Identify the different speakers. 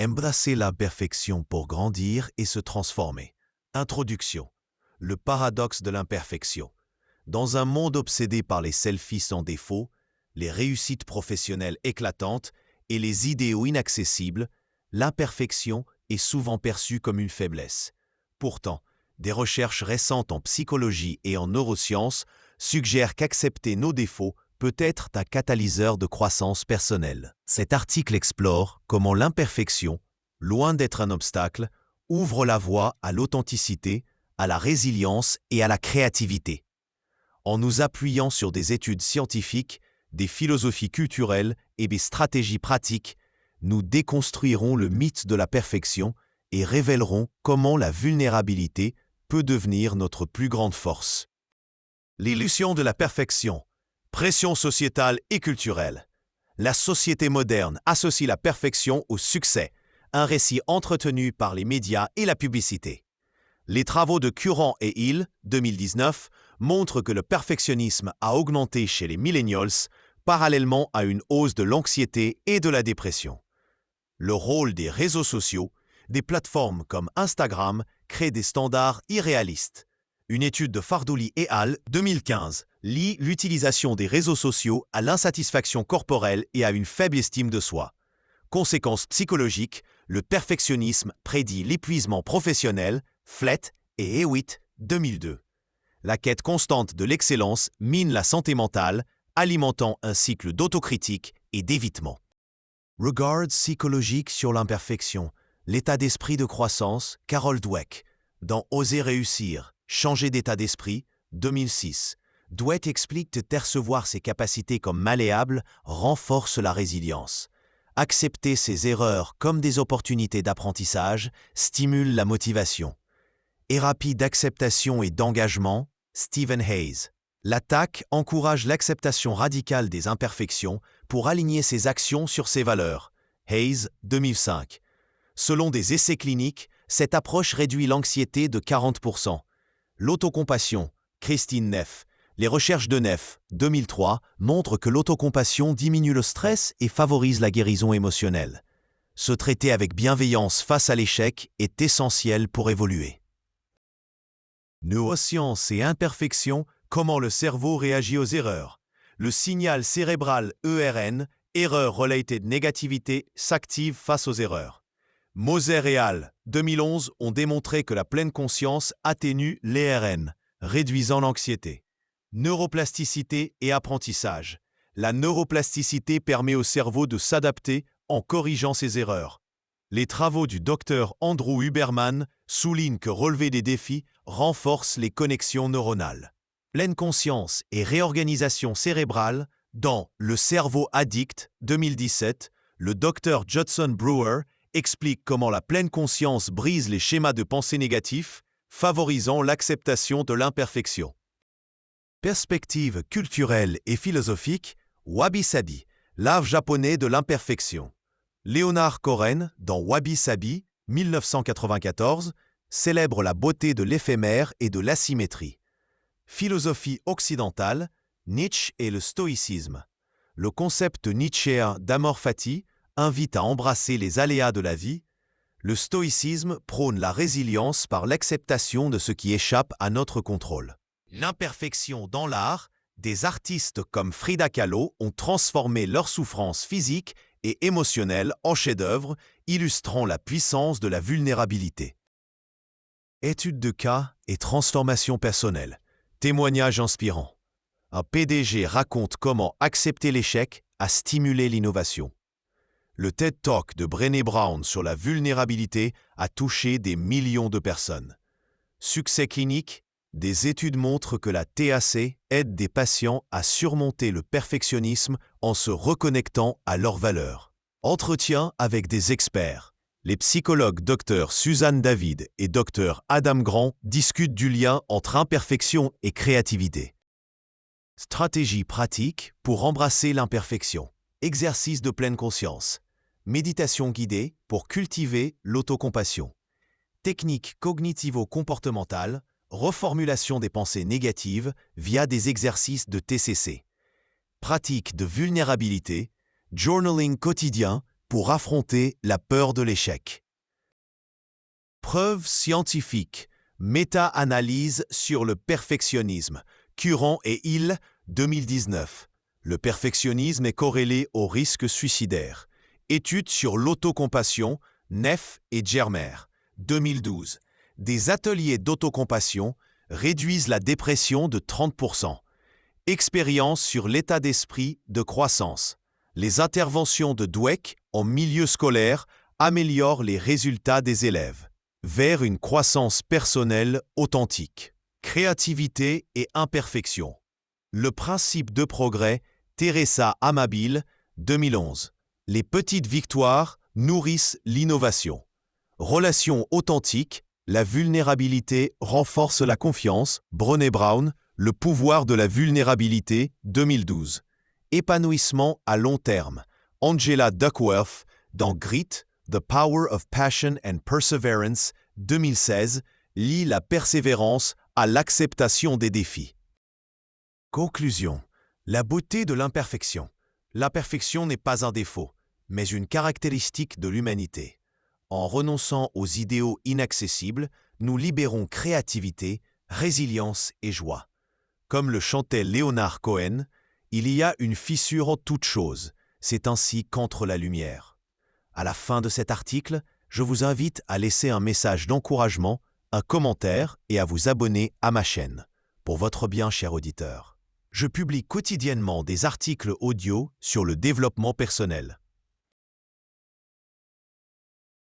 Speaker 1: Embrasser l'imperfection pour grandir et se transformer. Introduction. Le paradoxe de l'imperfection. Dans un monde obsédé par les selfies sans défaut, les réussites professionnelles éclatantes et les idéaux inaccessibles, l'imperfection est souvent perçue comme une faiblesse. Pourtant, des recherches récentes en psychologie et en neurosciences suggèrent qu'accepter nos défauts peut être un catalyseur de croissance personnelle. Cet article explore comment l'imperfection, loin d'être un obstacle, ouvre la voie à l'authenticité, à la résilience et à la créativité. En nous appuyant sur des études scientifiques, des philosophies culturelles et des stratégies pratiques, nous déconstruirons le mythe de la perfection et révélerons comment la vulnérabilité peut devenir notre plus grande force. L'illusion de la perfection. Pression sociétale et culturelle. La société moderne associe la perfection au succès, un récit entretenu par les médias et la publicité. Les travaux de Curran et Hill, 2019, montrent que le perfectionnisme a augmenté chez les millennials, parallèlement à une hausse de l'anxiété et de la dépression. Le rôle des réseaux sociaux, des plateformes comme Instagram, crée des standards irréalistes. Une étude de Fardouli et al. 2015 lie l'utilisation des réseaux sociaux à l'insatisfaction corporelle et à une faible estime de soi. Conséquences psychologiques, le perfectionnisme prédit l'épuisement professionnel, Flett et Hewitt, 2002. La quête constante de l'excellence mine la santé mentale, alimentant un cycle d'autocritique et d'évitement. Regard psychologique sur l'imperfection, l'état d'esprit de croissance, Carol Dweck, dans Oser réussir, changer d'état d'esprit, 2006. Dweck explique que percevoir ses capacités comme malléables renforce la résilience. Accepter ses erreurs comme des opportunités d'apprentissage stimule la motivation. Thérapie d'acceptation et d'engagement, Stephen Hayes. L'attaque encourage l'acceptation radicale des imperfections pour aligner ses actions sur ses valeurs. Hayes, 2005. Selon des essais cliniques, cette approche réduit l'anxiété de 40%. L'autocompassion, Christine Neff. Les recherches de Neff, 2003, montrent que l'autocompassion diminue le stress et favorise la guérison émotionnelle. Se traiter avec bienveillance face à l'échec est essentiel pour évoluer. Neurosciences et imperfections, comment le cerveau réagit aux erreurs. Le signal cérébral ERN, Error Related Negativity, s'active face aux erreurs. Moser et al. 2011 ont démontré que la pleine conscience atténue l'ERN, réduisant l'anxiété. Neuroplasticité et apprentissage. La neuroplasticité permet au cerveau de s'adapter en corrigeant ses erreurs. Les travaux du Dr Andrew Huberman soulignent que relever des défis renforce les connexions neuronales. Pleine conscience et réorganisation cérébrale, dans Le cerveau addict, 2017, le Dr Judson Brewer explique comment la pleine conscience brise les schémas de pensée négatifs, favorisant l'acceptation de l'imperfection. Perspective culturelle et philosophique, Wabi-Sabi, l'art japonais de l'imperfection. Leonard Cohen, dans Wabi-Sabi, 1994, célèbre la beauté de l'éphémère et de l'asymétrie. Philosophie occidentale, Nietzsche et le stoïcisme. Le concept nietzschéen d'amor fati invite à embrasser les aléas de la vie. Le stoïcisme prône la résilience par l'acceptation de ce qui échappe à notre contrôle. L'imperfection dans l'art, des artistes comme Frida Kahlo ont transformé leur souffrance physique et émotionnelle en chef-d'œuvre, illustrant la puissance de la vulnérabilité. Études de cas et transformation personnelle. Témoignages inspirants. Un PDG raconte comment accepter l'échec a stimulé l'innovation. Le TED Talk de Brené Brown sur la vulnérabilité a touché des millions de personnes. Succès clinique, des études montrent que la TAC aide des patients à surmonter le perfectionnisme en se reconnectant à leurs valeurs. Entretien avec des experts. Les psychologues Dr Suzanne David et Dr Adam Grant discutent du lien entre imperfection et créativité. Stratégie pratique pour embrasser l'imperfection. Exercice de pleine conscience. Méditation guidée pour cultiver l'autocompassion. Technique cognitivo-comportementale, reformulation des pensées négatives via des exercices de TCC. Pratique de vulnérabilité, journaling quotidien, pour affronter la peur de l'échec. Preuves scientifiques. Méta-analyse sur le perfectionnisme. Curran et Hill, 2019. Le perfectionnisme est corrélé au risque suicidaire. Étude sur l'autocompassion, Neff et Germer, 2012. Des ateliers d'autocompassion réduisent la dépression de 30%. Expérience sur l'état d'esprit de croissance. Les interventions de Dweck en milieu scolaire améliorent les résultats des élèves. Vers une croissance personnelle authentique. Créativité et imperfection. Le principe de progrès, Teresa Amabile, 2011. Les petites victoires nourrissent l'innovation. Relation authentique, la vulnérabilité renforce la confiance, Brené Brown, Le pouvoir de la vulnérabilité, 2012. Épanouissement à long terme, Angela Duckworth, dans Grit, The Power of Passion and Perseverance, 2016, lie la persévérance à l'acceptation des défis. Conclusion. La beauté de l'imperfection. L'imperfection n'est pas un défaut, mais une caractéristique de l'humanité. En renonçant aux idéaux inaccessibles, nous libérons créativité, résilience et joie. Comme le chantait Leonard Cohen, il y a une fissure en toute chose, c'est ainsi qu'entre la lumière. À la fin de cet article, je vous invite à laisser un message d'encouragement, un commentaire et à vous abonner à ma chaîne. Pour votre bien, cher auditeur. Je publie quotidiennement des articles audio sur le développement personnel.